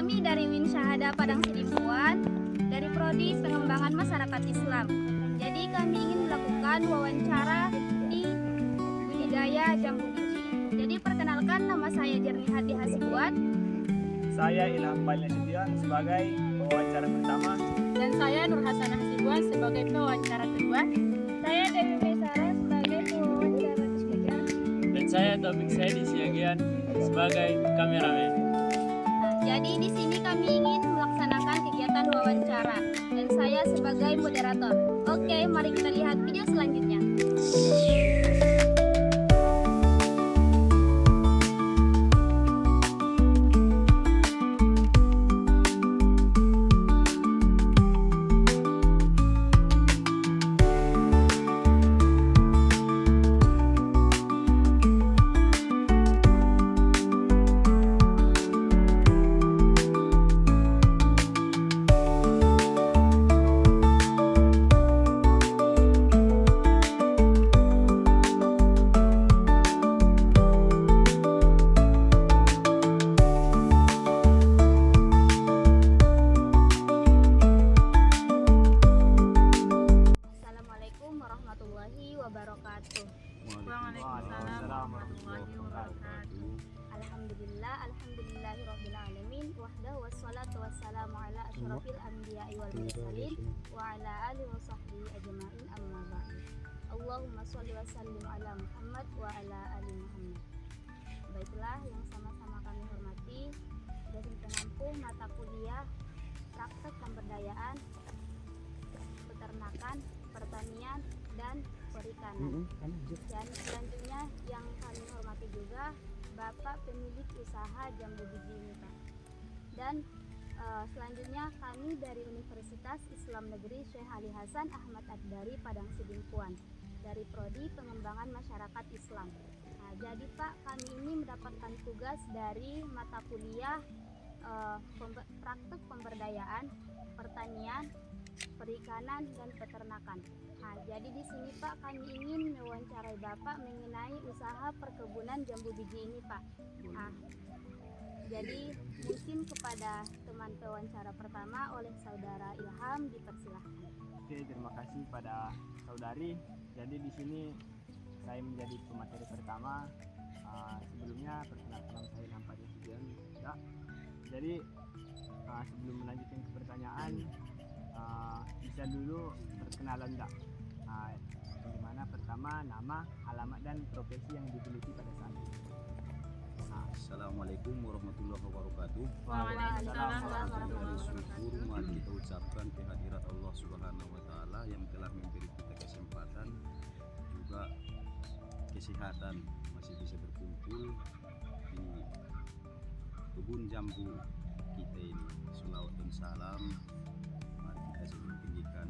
Kami dari Win Syahada Padang Sidimpuan, dari Prodi Pengembangan Masyarakat Islam. Jadi kami ingin melakukan wawancara di budidaya jambu biji. Jadi perkenalkan, nama saya Jernihati Hasibuan. Saya Ilham Balil Nasution sebagai pewawancara pertama. Dan saya Nur Hasanah Hasibuan sebagai pewawancara kedua. Saya Dewi Maisara sebagai pewawancara ketiga. Dan saya Taufik Saidi Siagian sebagai kameramen. Jadi di sini kami ingin melaksanakan kegiatan wawancara dan saya sebagai moderator. Oke, mari kita lihat video selanjutnya. Assalamualaikum warahmatullahi wabarakatuh. Waalaikumsalam warahmatullahi wabarakatuh. Alhamdulillahirrahmanirrahim. Wahdahu wassalatu wassalamu ala asyrafil anbiya'i wal mursalin wa ala alihi wa sahbihi ajma'in, amma ba'du. Allahumma sholli wa sallim ala Muhammad wa ala ali Muhammad. Baiklah, yang sama-sama kami hormati, dari penampung mata kuliah praktek pemberdayaan peternakan, pertanian, dan perikanan. Dan selanjutnya yang kami hormati juga Bapak pemilik usaha jambu biji ini, Pak. Dan selanjutnya kami dari Universitas Islam Negeri Syekh Ali Hasan Ahmad Ad-Dari Padang Sidimpuan dari Prodi Pengembangan Masyarakat Islam. Nah, jadi Pak, kami ini mendapatkan tugas dari mata kuliah praktek pemberdayaan, pertanian, perikanan, dan peternakan. Nah, jadi di sini Pak, kami ingin mewawancarai Bapak mengenai usaha perkebunan jambu biji ini, Pak. Nah, jadi mungkin kepada teman pewawancara pertama oleh Saudara Ilham dipersilahkan. Oke, terima kasih pada saudari. Jadi di sini saya menjadi pemateri pertama. Sebelumnya perkenalkan nama saya Ilham Balil Nasution. Jadi sebelum melanjutkan ke pertanyaan, bisa dulu perkenalan enggak? Dimana pertama nama, alamat, dan profesi yang digeluti pada saat itu. Assalamualaikum warahmatullahi wabarakatuh. Waalaikumsalam warahmatullahi Syukur mari kita ucapkan kehadirat Allah Subhanahu wa taala yang telah memberi kita kesempatan juga kesehatan masih bisa berkumpul di kebun jambu kita ini. Shalawat dan salam mari kita sebut tinggikan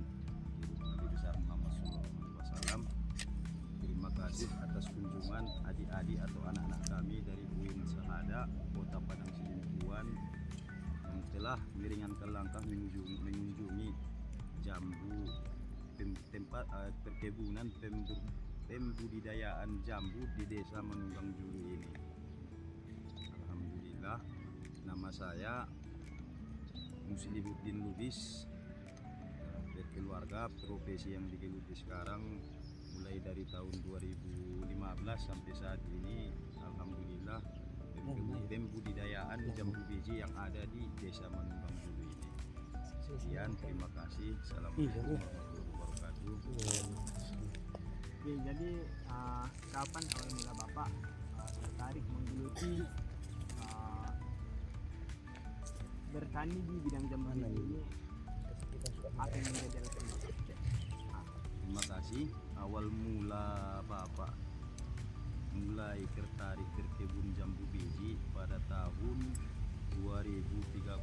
Nabi besar Muhammad SAW. Terima kasih atas kunjungan adik-adik atau anak-anak kami dari Win Syahada Kota Padang Sidimpuan yang telah meringankan langkah mengunjungi jambu tempat perkebunan pembudidayaan jambu di Desa Manunggang Julu ini. Alhamdulillah, nama saya Muslihuddin Lubis, berkeluarga, profesi yang digeluti sekarang mulai dari tahun 2015 sampai saat ini, alhamdulillah, pembudidayaan jambu biji yang ada di Desa Manunggang Julu ini. Sekian, terima kasih. Assalamualaikum warahmatullahi wabarakatuh. Oke, jadi kapan awal mula Bapak tertarik menggeluti bertani di bidang jambu biji ini? Apa yang menjadi alasan Bapak? Terima kasih. Awal mula Bapak mulai tertarik berkebun jambu biji pada tahun 2013.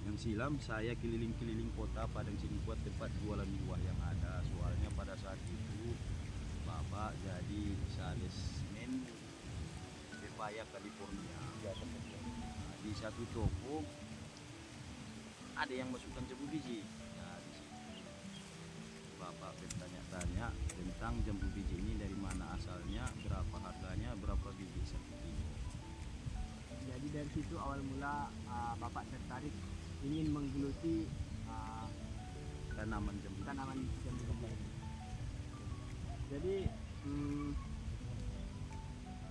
Yang silam saya keliling-keliling kota Padang Sidimpuan tempat jualan buah yang ada. Soalnya pada saat itu Bapak jadi salesman pepaya California. Nah, di satu toko ada yang masukkan jambu biji. Nah, di situ Bapak bertanya-tanya tentang jambu biji ini, dari mana asalnya, berapa harganya, berapa biji satu kilo. dari situ awal mula Bapak tertarik ingin menggeluti tanaman jambu. tanaman jambu biji. Jadi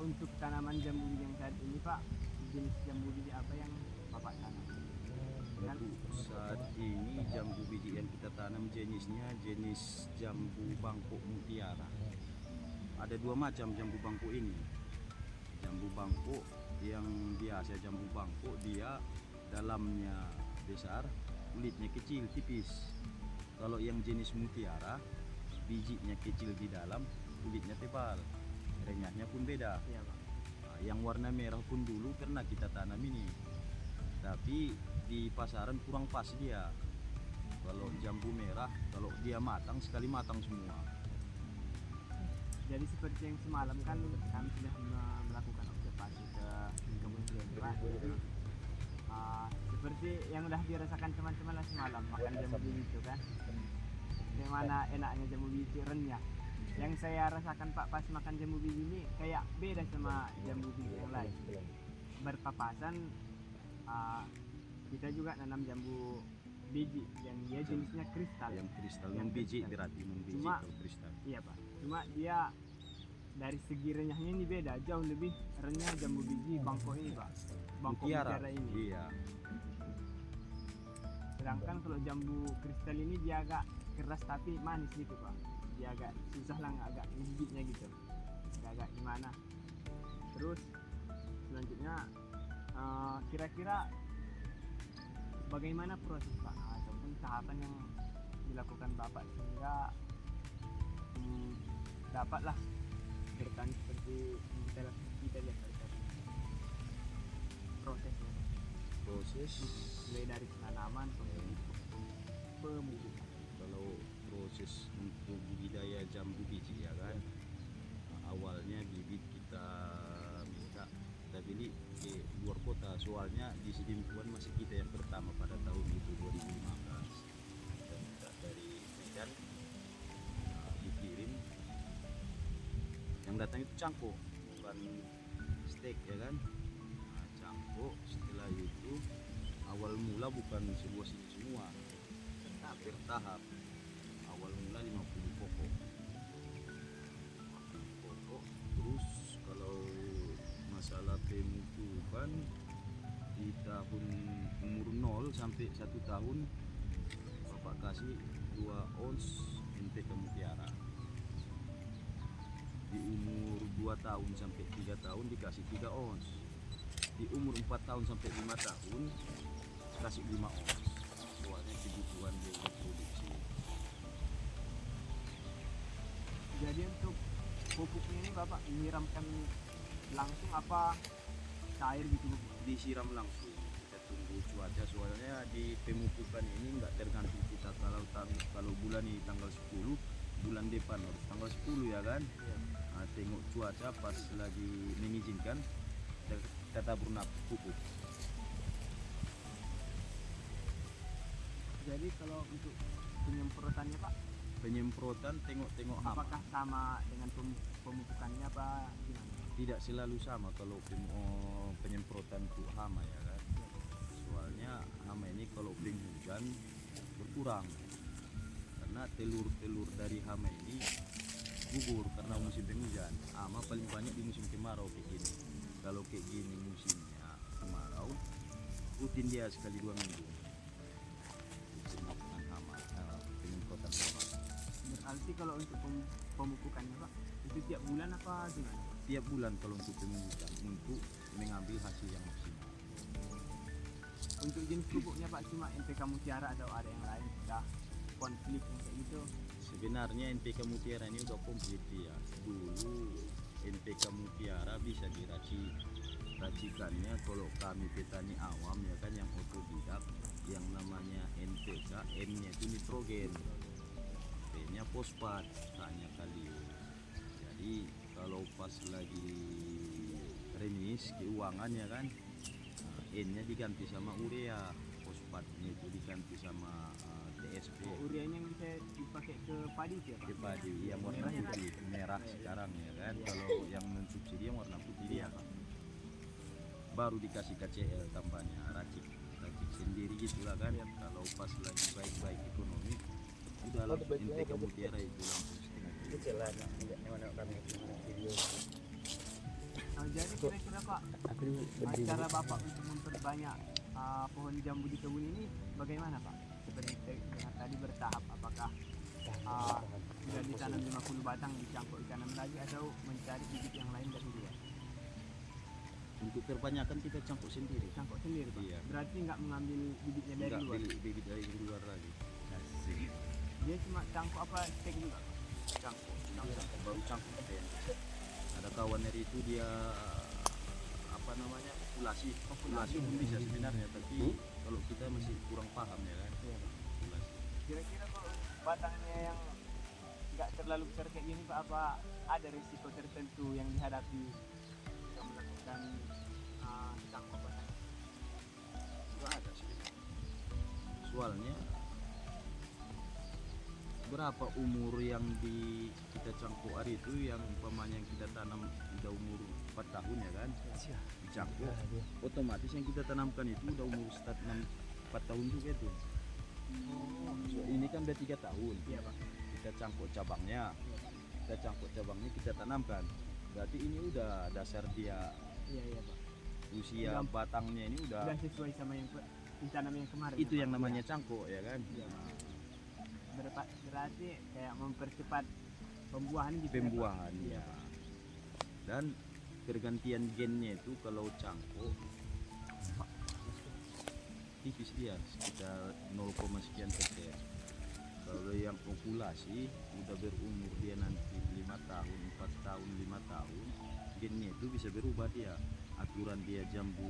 untuk tanaman jambu biji yang saat ini Pak, jenis jambu biji apa yang Bapak tanam? Dan Untuk saat ini jambu biji yang kita tanam jenisnya jenis jambu bangkok mutiara. Ada dua macam jambu bangkok ini. Jambu bangkok yang biasa jambu bangkok dia dalamnya besar, kulitnya kecil tipis. Kalau yang jenis mutiara, bijinya kecil di dalam, kulitnya tebal, renyahnya pun beda. iya Pak. Nah, yang warna merah pun dulu pernah kita tanam ini, tapi di pasaran kurang pas dia. Kalau jambu merah, kalau dia matang sekali matang semua. Jadi seperti yang semalam kan kami sudah melakukan observasi ke kebun sendiri Pak. Jadi seperti yang udah dirasakan teman-teman lah semalam makan jambu biji itu kan. Bagaimana enaknya jambu biji renyah. Yang saya rasakan Pak pas makan jambu biji ini kayak beda sama jambu biji yang lain. Berpapasan kita juga nanam jambu biji yang dia jenisnya kristal. Yang kristal, Yang yang biji kristal. berarti non biji Cuma- kalau kristal. Iya Pak. Cuma dia dari segi renyahnya ini beda, jauh lebih renyah jambu biji bangkok ini Pak. Bangkok mutiara ini. Iya. Sedangkan kalau jambu kristal ini dia agak keras tapi manis gitu Pak. Dia agak susah lah, agak ngegigitnya gitu. Agak gimana. Terus selanjutnya kira-kira bagaimana proses Pak ataupun tahapan yang dilakukan Bapak sehingga dapatlah bertani seperti yang kita lihat tadi. Prosesnya Proses mulai dari penanaman pemupukan. kalau proses untuk budidaya jambu biji ya kan, awalnya bibit kita minta kita beli ke luar kota, soalnya di Sidimpuan masih kita yang pertama pada tahun itu 2015. Dan kita dari Medan dikirim, yang datang itu cangkok bukan steak ya kan. Nah, cangkok setelah itu awal mula bukan sebuah sini semua, bertahap. Awal mula 50 pokok. 50 pokok. Terus kalau masalah pemupukan di tahun umur 0 sampai 1 tahun Bapak kasih 2 ons NPK Mutiara. Di umur 2 tahun sampai 3 tahun dikasih 3 ons. Di umur 4 tahun sampai 5 tahun kasih 5 ons. Soalnya kebutuhan dia untuk produksi. Jadi untuk pupuknya ini Bapak menyiramkan langsung apa cair gitu Bu? Disiram langsung, kita tunggu cuaca, soalnya di pemupukan ini nggak tergantung kita kalau bulan ini tanggal 10, bulan depan harus tanggal 10 ya kan. Nah, tengok cuaca pas lagi mengizinkan kita tabur pupuk. Jadi kalau untuk penyemprotannya Pak, Penyemprotan tengok-tengok hama. apakah sama dengan pemupukannya apa gimana? Tidak selalu sama kalau penyemprotan untuk hama ya kan. Soalnya hama ini kalau penghujan berkurang, karena telur-telur dari hama ini gugur karena musim penghujan. Hama paling banyak di musim kemarau kayak gini. Kalau kayak gini musimnya kemarau, rutin dia sekali 2 minggu penyemprotan hama. Berarti kalau untuk pemupukannya Pak, itu tiap bulan apa gimana? Tiap bulan kalau untuk pemungutan untuk mengambil hasil yang maksimal. Untuk jenis pupuknya Pak cuma NPK Mutiara atau ada yang lain sudah konflik yang kayak gitu? Sebenarnya NPK Mutiara ini udah komplit ya. Dulu NPK Mutiara bisa diracik. Racikannya kalau kami petani awam ya kan yang otodidak, yang namanya NPK, M-nya itu nitrogen, P-nya fosfat, K-nya kalium. Jadi kalau pas lagi remis keuangan ya kan, N-nya diganti sama urea, fosfatnya itu diganti sama TSP. Ureanya yang bisa dipakai ke padi itu ya Pak? Ke padi yang warna putih, merah sekarang ya kan. Kalau yang non subsidi yang warna putih dia. baru dikasih KCL tambahnya racik sendiri gitu lah kan. Kalau pas lagi baik-baik ekonomi udah langsung intake ke mutiara itu langsung setengah kilo. Jadi kira-kira Pak, cara Bapak untuk memperbanyak pohon jambu di kebun ini bagaimana Pak? Seperti dengan tadi bertahap, apakah sudah ditanam 50 batang dicampur tanam lagi atau mencari bibit yang lain dari luar? Untuk kebanyakan kita campur sendiri. Campur sendiri Pak? Iya. Berarti nggak mengambil bibitnya dari Enggak luar? bibit dari luar lagi. Asik. Dia cuma cangkok apa stek juga? Cangkuk baru cangkuk ya. Ada kawan dari itu dia apa namanya populasi pun bisa sebenarnya, tapi kalau kita masih kurang paham ya kan. Populasi. Kira-kira kalau batangnya yang nggak terlalu besar kayak gini Pak, apa ada risiko tertentu yang dihadapi jika melakukan cangkok batang? Nggak ada sih. Soalnya berapa umur yang kita cangkuk hari itu, yang umpamanya yang kita tanam udah umur 4 tahun ya kan, dicangkuk otomatis yang kita tanamkan itu udah umur start 4 tahun juga itu. So, ini kan udah 3 tahun. Iya Pak. Kita cangkuk cabangnya, kita tanamkan, berarti ini udah dasar dia Iya Pak. usia Udah- batangnya ini udah Sudah sesuai sama yang ditanam yang kemarin. itu ya, yang Pak? namanya cangkuk ya kan. Iya. Berarti kayak mempercepat pembuahan gitu. ya, Pak? Pembuahan Iya. ya. Dan pergantian gennya itu kalau cangkuk tipis dia sekitar 0, sekian persen. Kalau yang populasi udah berumur dia nanti 5 tahun, 4 tahun, 5 tahun, gennya itu bisa berubah dia. Aturan dia jambu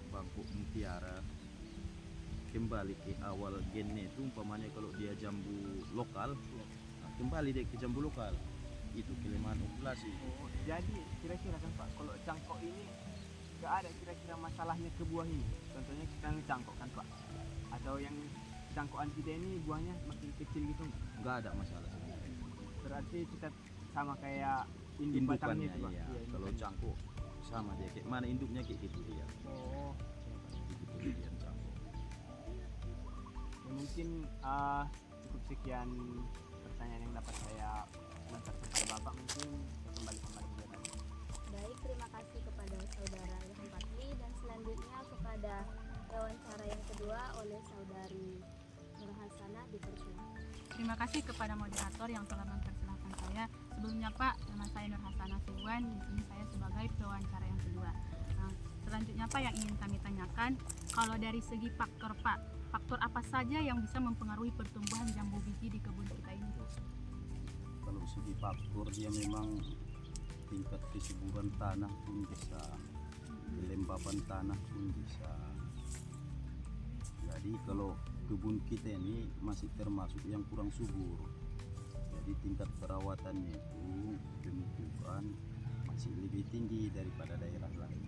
bangkok mutiara kembali ke awal gennya itu, umpamanya kalau dia jambu lokal, nah, kembali dia ke jambu lokal. Itu kelemahan populasi. Oh, jadi kira-kira kan Pak, kalau cangkok ini nggak ada kira-kira masalahnya ke buah ini. Contohnya kita ngecangkok kan Pak, atau yang cangkokan kita ini buahnya makin kecil gitu. Nggak ada masalah sebenarnya. Berarti kita sama kayak induk batangnya Indukannya itu Pak. iya. Iya, Kalau indukannya. cangkuk sama dia, kayak mana induknya kayak gitu dia. Oh, Itu kelebihan cangkuk. ya mungkin cukup sekian pertanyaan yang dapat saya lontarkan kepada Bapak. Mungkin kembali juga tadi. Baik, terima kasih kepada saudara Ilham Patli, dan selanjutnya kepada wawancara yang kedua oleh saudari Nur Hasanah, dipersilakan. Terima kasih kepada moderator yang telah mempersilahkan saya. Sebelumnya Pak, nama saya Nur Hasanah Sibuan. Di sini saya sebagai pewawancara yang kedua. Nah, selanjutnya Pak, yang ingin kami tanyakan, kalau dari segi faktor Pak, faktor apa saja yang bisa mempengaruhi pertumbuhan jambu biji di kebun kita ini? Kalau segi faktor dia memang tingkat kesuburan tanah pun bisa, kelembapan tanah pun bisa. Jadi kalau kebun kita ini masih termasuk yang kurang subur, jadi tingkat perawatannya itu pemupukan masih lebih tinggi daripada daerah lain.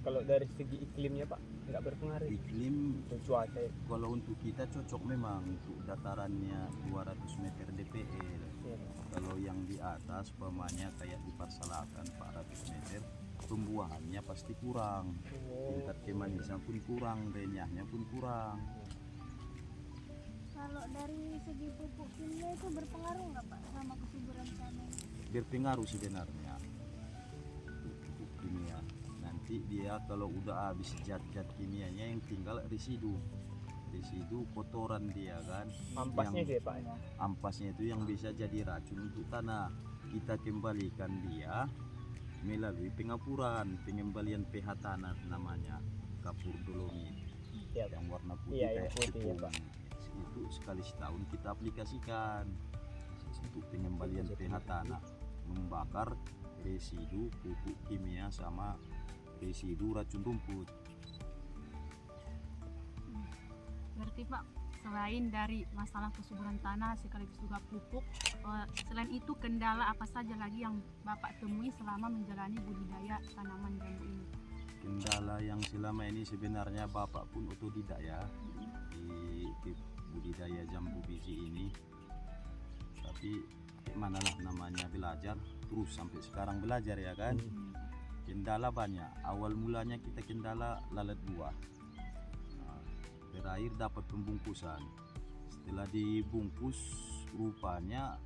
Kalau dari segi iklimnya Pak, nggak berpengaruh Iklim untuk cuaca. kalau untuk kita cocok memang untuk datarannya 200 meter DPL. Iya, Pak. Kalau yang di atas umpamanya kayak di Parsalakan 400 meter, pembuahannya pasti kurang, tingkat kemanisan pun kurang, renyahnya pun kurang. Kalau dari segi pupuk kimia itu berpengaruh nggak Pak sama kesuburan tanah? Berpengaruh sebenarnya pupuk kimia. Nanti dia kalau udah habis zat-zat kimianya, yang tinggal residu kotoran dia kan, Ampasnya yang sih Pak. ampasnya itu yang bisa jadi racun untuk tanah. Kita kembalikan dia melalui pengapuran, pengembalian pH tanah namanya, kapur dolomit Iya, yang warna putih Iya, yang kayak putih, ya, tepung. Pak. Itu sekali setahun kita aplikasikan untuk pengembalian pH tanah, membakar residu pupuk kimia sama residu racun rumput. Berarti Pak, selain dari masalah kesuburan tanah sekaligus juga pupuk, selain itu kendala apa saja lagi yang Bapak temui selama menjalani budidaya tanaman jambu ini? Kendala yang selama ini sebenarnya Bapak pun otodidak ya di budidaya jambu biji ini, tapi gimana lah namanya belajar terus sampai sekarang belajar ya kan. kendala banyak. Awal mulanya kita kendala lalat buah. Nah, terakhir dapat pembungkusan. Setelah dibungkus, rupanya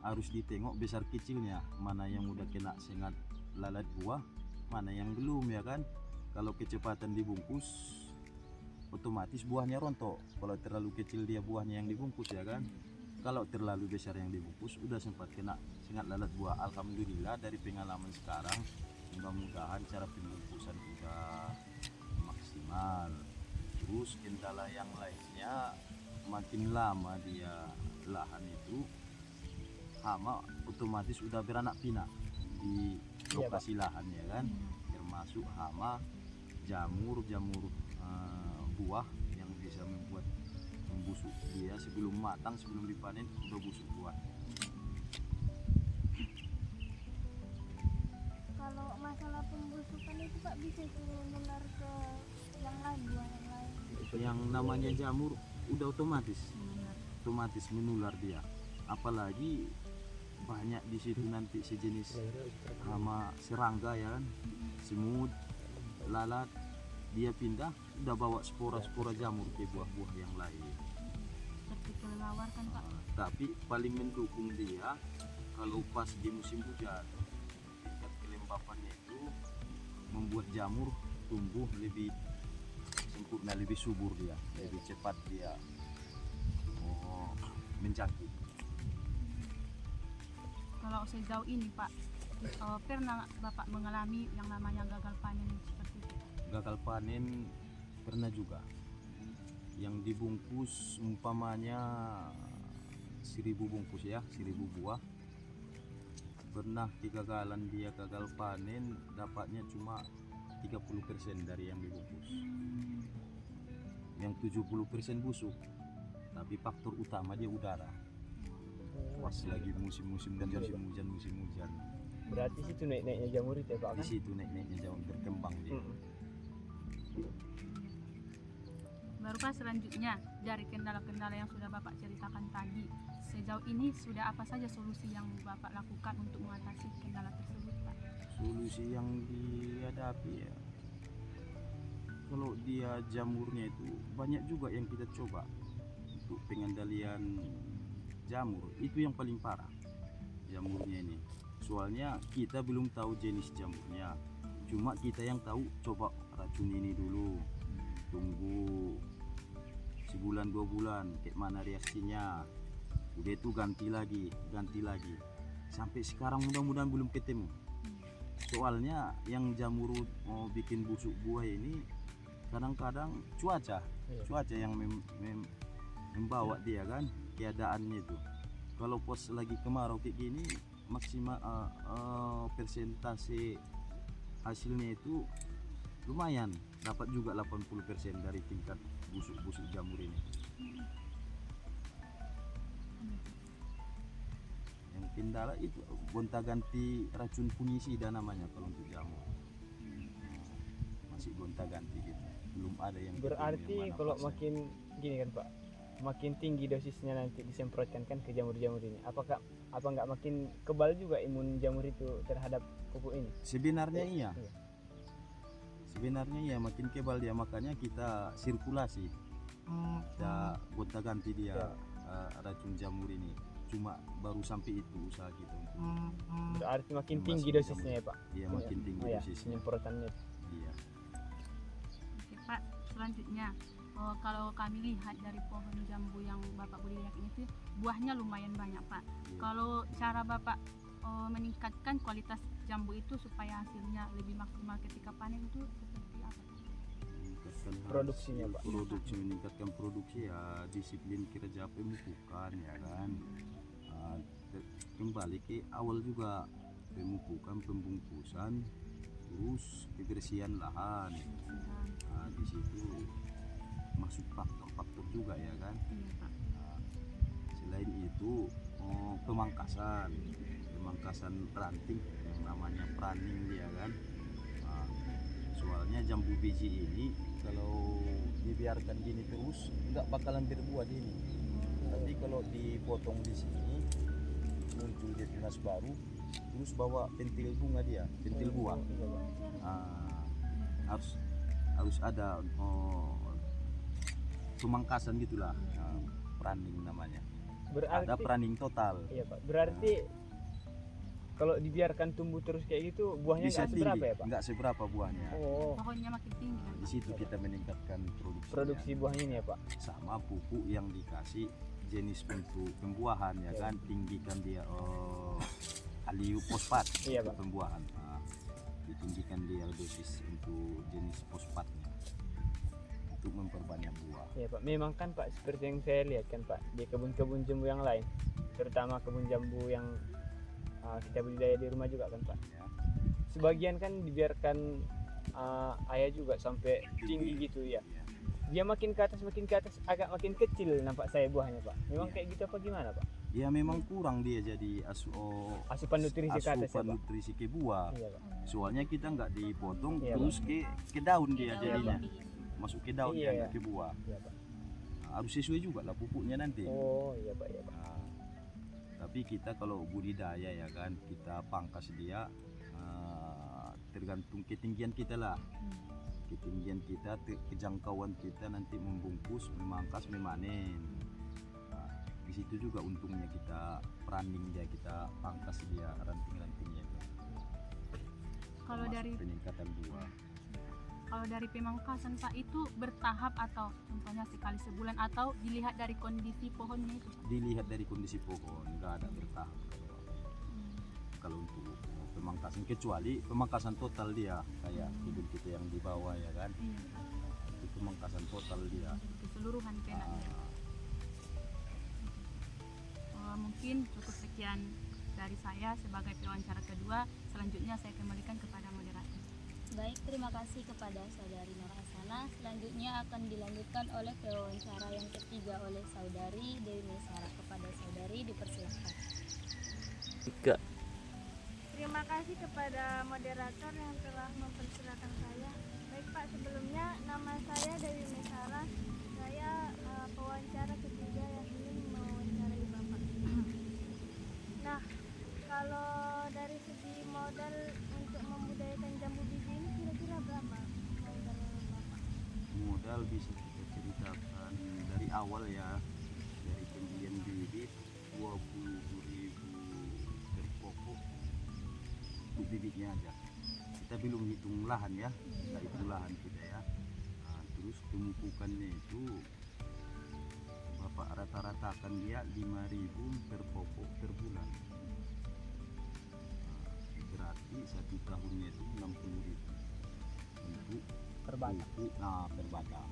harus ditengok besar kecilnya, mana yang udah kena sengat lalat buah, mana yang belum, ya kan. Kalau kecepatan dibungkus, otomatis buahnya rontok. Kalau terlalu kecil dia buahnya yang dibungkus, ya kan. Kalau terlalu besar yang dibungkus, udah sempat kena sengat lalat buah. Alhamdulillah dari pengalaman sekarang, mudah-mudahan cara pembungkusan udah maksimal. Terus kendala yang lainnya, makin lama dia lahan itu, hama otomatis udah beranak pinak di lokasi lahan, ya kan. Termasuk hama, jamur buah yang bisa membuat membusuk dia sebelum matang, sebelum dipanen udah busuk buah. Kalau masalah pembusukan itu Pak bisa menular ke yang lain, buah yang lain. Yang namanya jamur udah otomatis menular dia. Apalagi banyak di situ nanti sejenis hama serangga, ya kan, semut, lalat, dia pindah udah bawa spora-spora jamur ke buah-buah yang lain. Seperti kelelawar kan Pak. Tapi paling mendukung dia kalau pas di musim hujan, tingkat kelembapannya itu membuat jamur tumbuh lebih sempurna, lebih subur dia, lebih cepat dia mencangkit. Kalau sejauh ini Pak, pernah Bapak mengalami yang namanya gagal panen seperti itu? Gagal panen pernah juga. Yang dibungkus umpamanya 1000 bungkus, ya, 1000 buah. Pernah kegagalan dia gagal panen, dapatnya cuma 30% dari yang dibungkus. Yang 70% busuk. Tapi faktor utama dia udara. Pas lagi musim-musim hujan. Berarti situ naik-naiknya jamur itu ya Pak Di kan? situ naik-naiknya jauh berkembang dia. Baru Pak, selanjutnya dari kendala-kendala yang sudah Bapak ceritakan tadi, sejauh ini sudah apa saja solusi yang Bapak lakukan untuk mengatasi kendala tersebut Pak? Solusi yang dihadapi, ya, kalau dia jamurnya itu banyak juga yang kita coba untuk pengendalian jamur. Itu yang paling parah jamurnya ini, soalnya kita belum tahu jenis jamurnya, cuma kita yang tahu coba racun ini dulu, tunggu sebulan 2 bulan kayak mana reaksinya, udah itu ganti lagi sampai sekarang mudah-mudahan belum ketemu. Soalnya yang jamur mau bikin busuk buah ini kadang-kadang cuaca yang membawa dia kan, keadaannya itu. Kalau pas lagi kemarau kayak gini, maksimal persentase hasilnya itu lumayan, dapat juga 80% dari tingkat busuk-busuk jamur ini. Yang kendala itu gonta-ganti racun fungisida namanya kalau untuk jamur. Masih gonta-ganti gitu, belum ada yang Berarti yang mana kalau pasnya. makin gini kan Pak, makin tinggi dosisnya nanti disemprotkan kan ke jamur-jamur ini, apa nggak makin kebal juga imun jamur itu terhadap pupuk ini? Sebenarnya iya. Iya. Sebenarnya ya makin kebal dia, makanya kita sirkulasi, kita gonta-ganti dia racun jamur ini. Cuma baru sampai itu usaha kita. Berarti makin Yang tinggi masuk dosisnya ya Pak? Iya, makin tinggi Oh ya, dosisnya. penyemprotannya. Iya. Oke Pak, selanjutnya kalau kami lihat dari pohon jambu yang Bapak budidaya ini tuh buahnya lumayan banyak Pak. Iya. Kalau cara Bapak meningkatkan kualitas jambu itu supaya hasilnya lebih maksimal ketika panen itu seperti apa? Meningkatkan Produksinya, hasil, Pak. meningkatkan produksi ya disiplin kerja pemupukan, ya kan. Kembali ke awal juga, pemupukan, pembungkusan, terus kebersihan lahan. Di situ masuk faktor-faktor juga, ya kan. Iya Pak. Selain itu pemangkasan ranting yang namanya pruning dia kan. Soalnya jambu biji ini kalau dibiarkan gini terus nggak bakalan berbuah di ini. Tapi kalau dipotong di sini muncul dia tunas baru, terus bawa pentil bunga dia, pentil buah. Harus ada pemangkasan gitulah, pruning namanya. Berarti Ada pruning total. iya Pak. Berarti kalau dibiarkan tumbuh terus kayak gitu buahnya Bisa nggak tinggi, seberapa ya Pak? nggak seberapa buahnya. Oh, Pohonnya makin tinggi kan. Di situ kita meningkatkan produksi buahnya ini ya Pak. sama pupuk yang dikasih jenis untuk pembuahan ya kan, tinggikan dia aliu fosfat Iya, untuk Pak. pembuahan. Nah, ditinggikan dia dosis untuk jenis fosfatnya untuk memperbanyak buah. Iya Pak. Memang kan Pak seperti yang saya lihat kan Pak di kebun-kebun jambu yang lain, terutama kebun jambu yang kita budidaya di rumah juga kan Pak. Ya. Sebagian kan dibiarkan ayah juga sampai tinggi gitu ya. Iya. Dia makin ke atas agak makin kecil nampak saya buahnya Pak. Memang Iya. kayak gitu apa gimana Pak? Ya memang kurang dia jadi Asupan nutrisi ke atas ya asupan Pak. nutrisi ke buah. Iya Pak. Soalnya kita nggak dipotong Iya, terus ke daun dia Daun. jadinya. Masuk ke daun Iya, dia iya. nggak ke buah. Iya Pak. Nah, harus sesuai juga lah pupuknya nanti. Oh iya Pak, iya Pak. Nah, tapi kita kalau budidaya ya kan kita pangkas dia tergantung ketinggian kita lah, ketinggian kita, kejangkauan kita nanti membungkus, memangkas, memanen. Nah, di situ juga untungnya kita pruning dia, kita pangkas dia ranting-rantingnya itu. Kalau Termasuk dari peningkatan buah. Kalau dari pemangkasan Pak itu bertahap atau contohnya sekali sebulan atau dilihat dari kondisi pohonnya itu Pak? Dilihat dari kondisi pohon, nggak ada bertahap kalau untuk pemangkasan, kecuali pemangkasan total dia kayak kebun kita yang di bawah ya kan, Iya. itu pemangkasan total dia. Keseluruhan penanya. Mungkin cukup sekian dari saya sebagai pewawancara kedua. Selanjutnya saya kembalikan kepada moderator. Baik, terima kasih kepada Saudari Nur Hasana. Selanjutnya akan dilanjutkan oleh wawancara yang ketiga oleh Saudari Dewi Mesara. Kepada Saudari dipersilakan. Terima kasih kepada moderator yang telah mempersilahkan saya. Baik Pak, sebelumnya nama saya Dewi Mesara. Saya pewawancara ketiga yang ingin mewawancarai Bapak. Nah, kalau dari segi modal untuk membudidayakan jambu biji ini kira-kira berapa modal Bapak? Modal bisa kita ceritakan dari awal ya, dari pembelian bibit 20.000 per pokok untuk bibitnya aja. Kita belum hitung lahan ya, kita hitung lahan kita ya. Nah, terus pemupukannya itu Bapak rata-ratakan dia 5.000 per pokok per bulan. Nah, berarti 1 tahunnya itu 60.000 untuk Per batang. pupuk, per batang.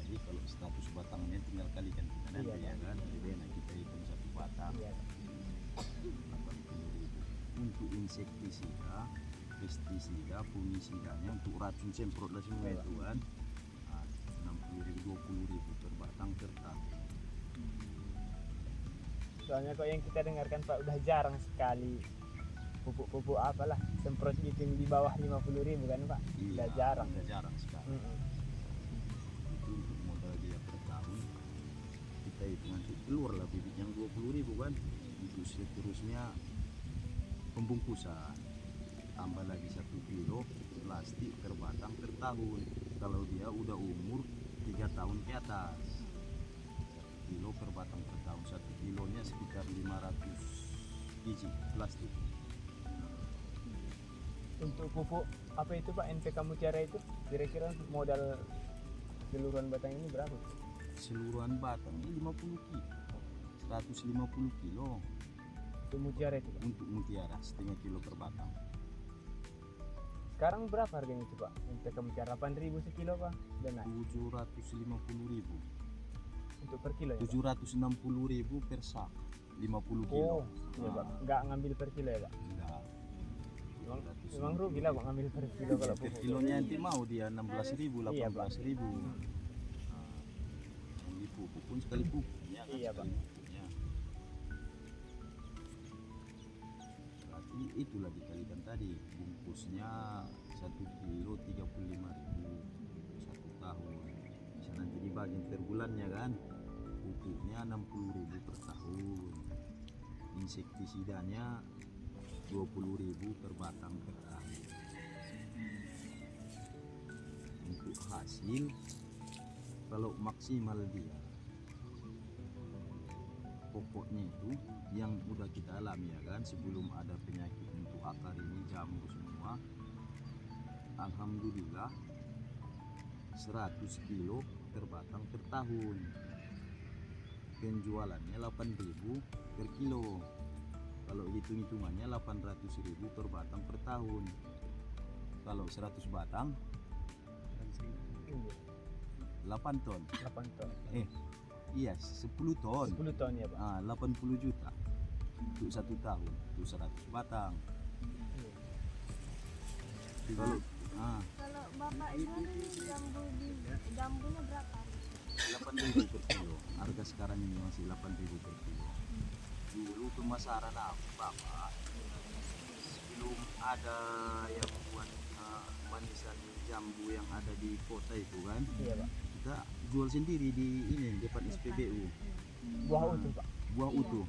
Jadi kalau 100 batangnya tinggal kalikan kita nanti Iya, ya kan, jadi enak kita hitung 1 batang. Iya Pak. 80.000. Untuk insektisida, pestisida, fungisidanya, untuk racun semprot dan semua Iya, itu kan 60.000, 20.000 per batang per tahun. Soalnya kok yang kita dengarkan Pak udah jarang sekali pupuk-pupuk apalah semprot gitu yang di bawah 50.000 kan Pak. Udah jarang. Udah jarang sekali. Mm-mm. Itu untuk modal dia per tahun. Kita hitung nanti keluar lah bibit yang 20.000 kan. Itu seterusnya pembungkusan. Tambah lagi 1 kilo plastik per batang per tahun. Kalau dia udah umur 3 tahun ke atas. 1 kilo per batang per tahun. 1 kilonya sekitar 500 biji plastik. Untuk pupuk apa itu Pak, NPK Mutiara itu kira-kira modal seluruhan batang ini berapa? Seluruhan batang ini 50 kilo. 150 kilo Untuk Mutiara itu Pak. untuk mutiara, setengah kilo per batang. Sekarang berapa harganya itu Pak? NPK Mutiara 8.000 sekilo Pak? Dan naik 750.000. untuk per kilo ya Pak? 760.000 per sak 50 kilo. Oh iya Pak, nggak ngambil per kilo ya Pak? Enggak. Memang rugi lah Pak ngambil per kilo kalau Per pupuk. kilonya nanti mau dia 16.000, Iya, Pak. 18.000. Yang dipupuk pun sekali pupuknya kan, Iya, sekali pupuknya. Berarti itulah dikalikan tadi, bungkusnya 1 kilo 35.000 1 tahun. Bisa nanti dibagi per bulannya kan, pupuknya 60.000 per tahun, insektisidanya 20.000 per batang per tahun. Untuk hasil kalau maksimal dia pokoknya itu yang udah kita alami ya kan, sebelum ada penyakit untuk akar ini jamur semua, alhamdulillah 100 kilo per batang per tahun. Penjualannya 8.000 per kilo. Kalau hitung-hitungannya 800.000 per batang per tahun. Kalau 100 batang 8 ton. 8 ton. Iya, 10 ton. 10 ton ya, Pak. 80 juta untuk 1 tahun, untuk 100 batang. Kalau Kalau Bapak jual ini jambunya berapa? 8.000 per kilo. Harga sekarang ini masih 8.000 per kilo. Dulu pemasaran aku Bapak, sebelum ada yang buat manisan jambu yang ada di kota itu kan, Iya, Pak. kita jual sendiri di ini depan SPBU. Buah utuh, Pak. Buah utuh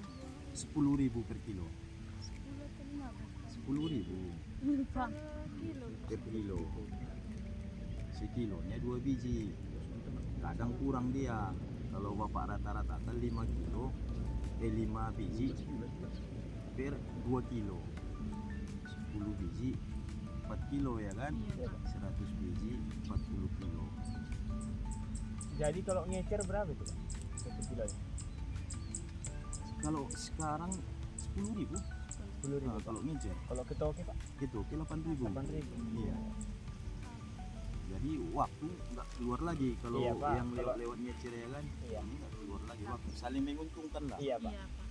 10.000 per kilo. 10.000 per kilo. Sekilonya 2 biji. Kadang kurang dia. Kalau Bapak rata-rata kan 5 kilo 5 biji per 2 kilo. 10 biji 4 kilo ya kan? 100 biji 40 kilo. Jadi kalau ngecer berapa itu, Pak? 1 kilo. Kalau sekarang 10.000. 10.000. Kalau ngecer Kalau ke toke, Pak? gitu ke 8.000. 8.000. Iya. Jadi waktu nggak keluar lagi kalau Iya, Pak. yang Kalau- lewat ngecer ya kan? Iya. Ini nggak keluar lagi waktu. Saling menguntungkan lah. Iya, Pak. Iya, Pak.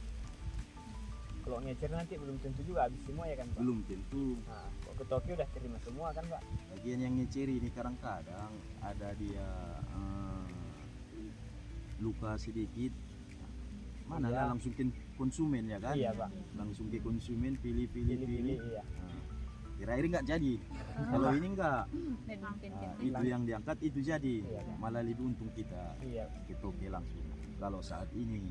Kalau ngecer nanti belum tentu juga habis semua ya kan, Pak? Belum tentu. Nah, kok ke Tokyo udah terima semua kan, Pak? Bagian yang ngeceri ini kadang-kadang ada dia luka sedikit. Mana Iya. lah langsung ke konsumen ya kan? Iya, Pak. Langsung ke konsumen pilih. Pilih-pilih, iya. Kira-kira nggak jadi. Kalau ini enggak, Dan mungkin itu yang diangkat itu jadi. Iya, Pak. Malah lebih untung kita Iya. ke toke langsung. Kalau saat ini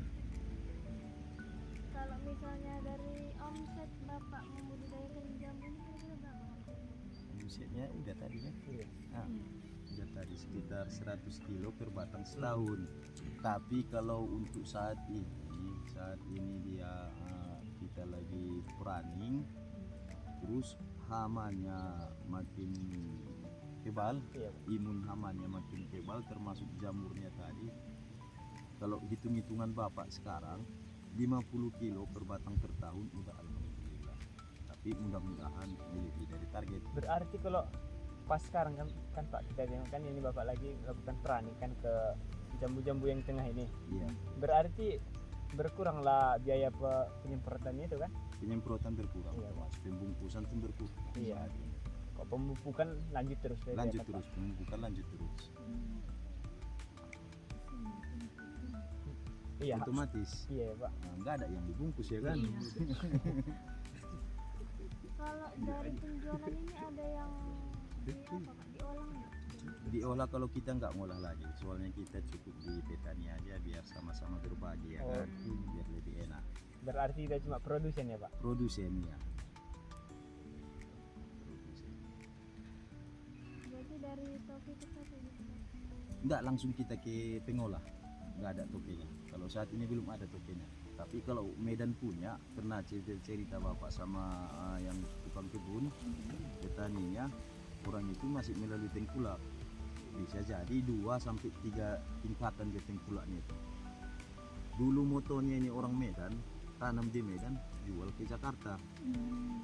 Kalau misalnya dari omset Bapak membudidayakan jambu ini kira-kira berapa? omsetnya udah tadi kan? Iya. Udah tadi sekitar 100 kilo per batang setahun. Tapi kalau untuk saat ini dia kita lagi running, terus hamanya makin kebal, Iya, Pak. imun hamanya makin kebal, termasuk jamurnya tadi. Kalau hitung-hitungan Bapak sekarang 50 kilo per batang per tahun udah alhamdulillah. Tapi mudah-mudahan lebih dari target. Berarti kalau pas sekarang kan Pak, kita tengok kan ini Bapak lagi melakukan perani kan ke jambu-jambu yang tengah ini. Iya, Berarti berkuranglah biaya penyemprotannya itu kan? penyemprotan berkurang, Iya, Pak. pembungkusan pun berkurang. Iya. Saat ini. Kok pemupukan lanjut terus ya, Lanjut kan, Pak? terus, pembungkusan lanjut terus. Iya. Otomatis. Iya, Pak. Nah, nggak ada yang dibungkus ya kan? Iya. Kalau dari penjualan ini ada yang diolah nggak? Diolah kalau kita nggak ngolah lagi, soalnya kita cukup di petani aja biar sama-sama berbagi ya kan, biar lebih enak. Berarti kita cuma produsen ya, Pak? Produsennya. Jadi dari toki kita Nggak langsung kita ke pengolah, nggak ada tokenya. Kalau saat ini belum ada tokenya. Tapi kalau Medan punya, pernah cerita Bapak sama yang tukang kebun, petaninya, orang itu masih melalui tengkulak. Bisa jadi 2 sampai 3 tingkatan ke tengkulaknya itu. Dulu motonya ini orang Medan, tanam di Medan, jual ke Jakarta.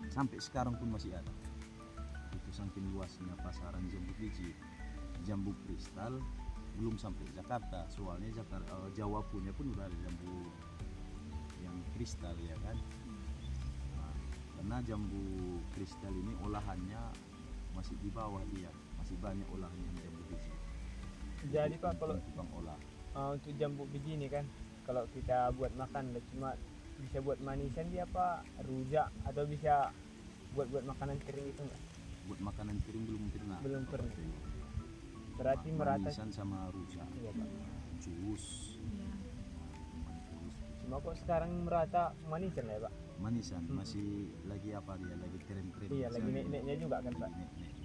Sampai sekarang pun masih ada. Itu saking luasnya pasaran jambu biji. Jambu kristal belum sampai Jakarta, soalnya Jawa punya pun udah ada jambu yang kristal ya kan. Nah, karena jambu kristal ini olahannya masih di bawah dia, masih banyak olahannya yang jambu biji. Jadi Pak, kalau tukang olah untuk jambu biji ini kan, kalau kita buat makan cuma bisa buat manisan dia Pak, rujak atau bisa buat makanan kering itu enggak? buat makanan kering belum pernah. Belum pernah. Berarti merata. Manisan sama rujak, Iya, Pak. jus. Iya. Jus. Cuma kok sekarang merata manisan ya Pak? manisan masih lagi apa dia lagi tren-tren. Iya, lagi naik-naiknya juga kan Pak. Naik-naik.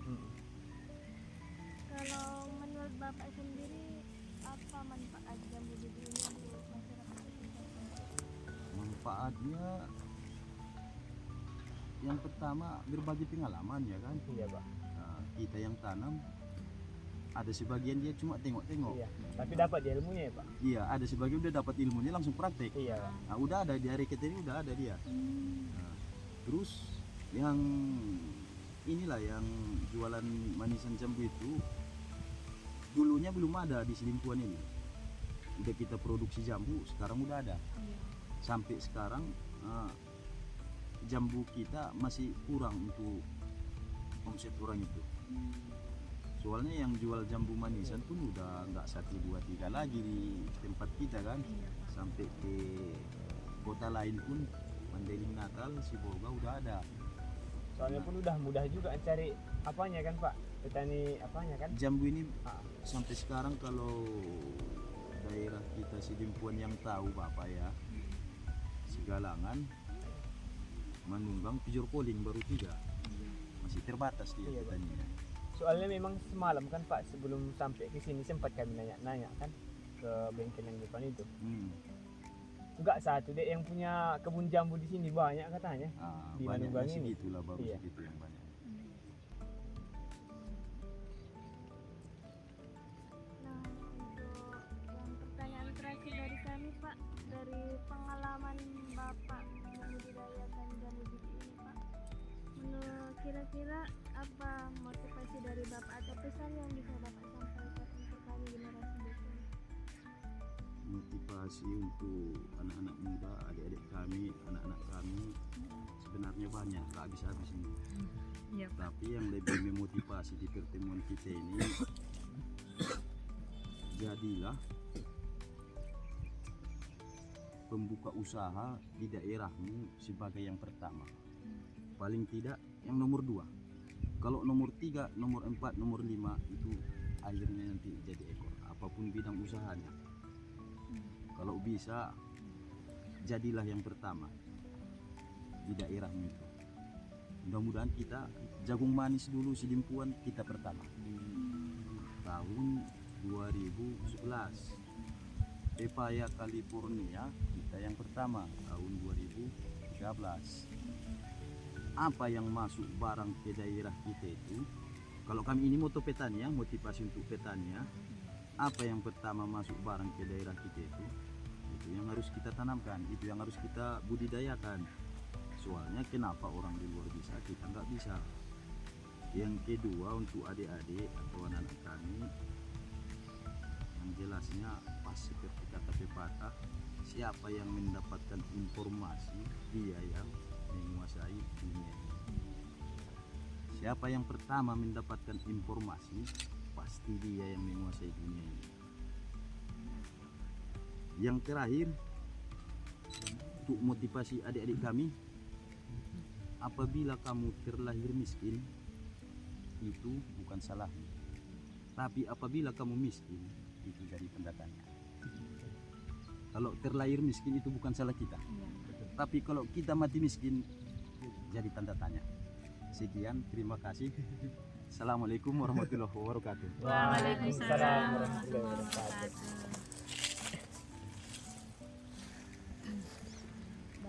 Kalau menurut Bapak sendiri apa manfaat jambu biji ini untuk masyarakat sekitar? Manfaatnya yang pertama berbagi pengalaman ya kan. Iya Pak. Nah, kita yang tanam ada sebagian dia cuma tengok-tengok. Iya. Tapi dapat dia ilmunya ya Pak. Iya, ada sebagian udah dapat ilmunya langsung praktek. Iya Pak. Nah, udah ada di hari ini udah ada dia. Nah, terus yang inilah yang jualan manisan jambu itu dulunya belum ada di Selimpuan ini. Udah kita produksi jambu, sekarang udah ada. Sampai sekarang jambu kita masih kurang untuk omset orang itu. Soalnya yang jual jambu manisan pun udah nggak 1, 2, 3 lagi di tempat kita kan. Sampai ke kota lain pun Mandailing, Natal, Sibolga udah ada. Soalnya pun udah mudah juga cari apanya kan Pak, petani apanya kan. Jambu ini sampai sekarang kalau daerah kita Selimpuan yang tahu Bapak ya, Sigalangan, Manunggang, Pijor Koling baru 3. Masih terbatas dia Iya, Pak. petaninya. Soalnya memang semalam kan Pak, sebelum sampai ke sini sempat kami nanya-nanya kan ke bengkel yang depan itu. Enggak satu deh yang punya kebun jambu di sini banyak katanya. Di Banyaknya Manunggang ini. segitulah baru Iya. segitu yang banyak. Nah, untuk yang pertanyaan terakhir dari kami Pak, dari pengalaman Bapak membudidayakan jambu biji ini Pak, menurut kira-kira apa motivasi dari Bapak atau pesan yang bisa Bapak sampaikan untuk kami generasi berikutnya? Motivasi untuk anak-anak muda, adik-adik kami, anak-anak kami sebenarnya banyak, tak habis-habis ini. Iya Pak. Tapi yang lebih memotivasi di pertemuan kita ini, jadilah pembuka usaha di daerahmu sebagai yang pertama. Paling tidak yang nomor 2. Kalau nomor 3, nomor 4, nomor 5 itu akhirnya nanti jadi ekor. Apapun bidang usahanya. Kalau bisa jadilah yang pertama di daerahmu itu. Mudah-mudahan kita jagung manis dulu Selimpuan kita pertama tahun 2011. Pepaya California kita yang pertama tahun 2013. Apa yang masuk barang ke daerah kita itu, kalau kami ini moto petani ya, motivasi untuk petani ya, apa yang pertama masuk barang ke daerah kita itu yang harus kita tanamkan, itu yang harus kita budidayakan. Soalnya kenapa orang di luar bisa, kita nggak bisa. Yang kedua untuk adik-adik atau anak-anak kami, yang jelasnya pas seperti kata pepatah, siapa yang mendapatkan informasi dia yang menguasai dunia ini. Siapa yang pertama mendapatkan informasi pasti dia yang menguasai dunia ini. Yang terakhir untuk motivasi adik-adik kami, apabila kamu terlahir miskin itu bukan salahmu, tapi apabila kamu miskin itu jadi tanda tanya. Kalau terlahir miskin itu bukan salah kita, tapi kalau kita mati miskin jadi tanda tanya. Sekian, terima kasih. Assalamualaikum warahmatullahi wabarakatuh. Waalaikumsalam warahmatullahi wabarakatuh.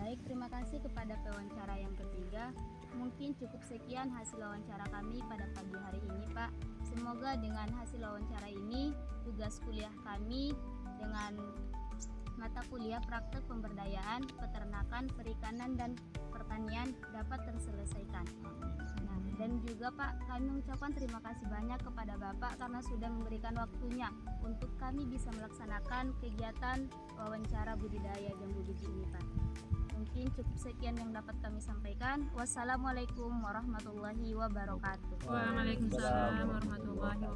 Baik, terima kasih kepada pewawancara yang ketiga. Mungkin cukup sekian hasil wawancara kami pada pagi hari ini, Pak. Semoga dengan hasil wawancara ini, tugas kuliah kami dengan mata kuliah praktek pemberdayaan, peternakan, perikanan, dan pertanian dapat terselesaikan. Nah, dan juga Pak, kami mengucapkan terima kasih banyak kepada Bapak karena sudah memberikan waktunya untuk kami bisa melaksanakan kegiatan wawancara budidaya jambu biji ini, Pak. Mungkin cukup sekian yang dapat kami sampaikan. Wassalamualaikum warahmatullahi wabarakatuh. Waalaikumsalam warahmatullahi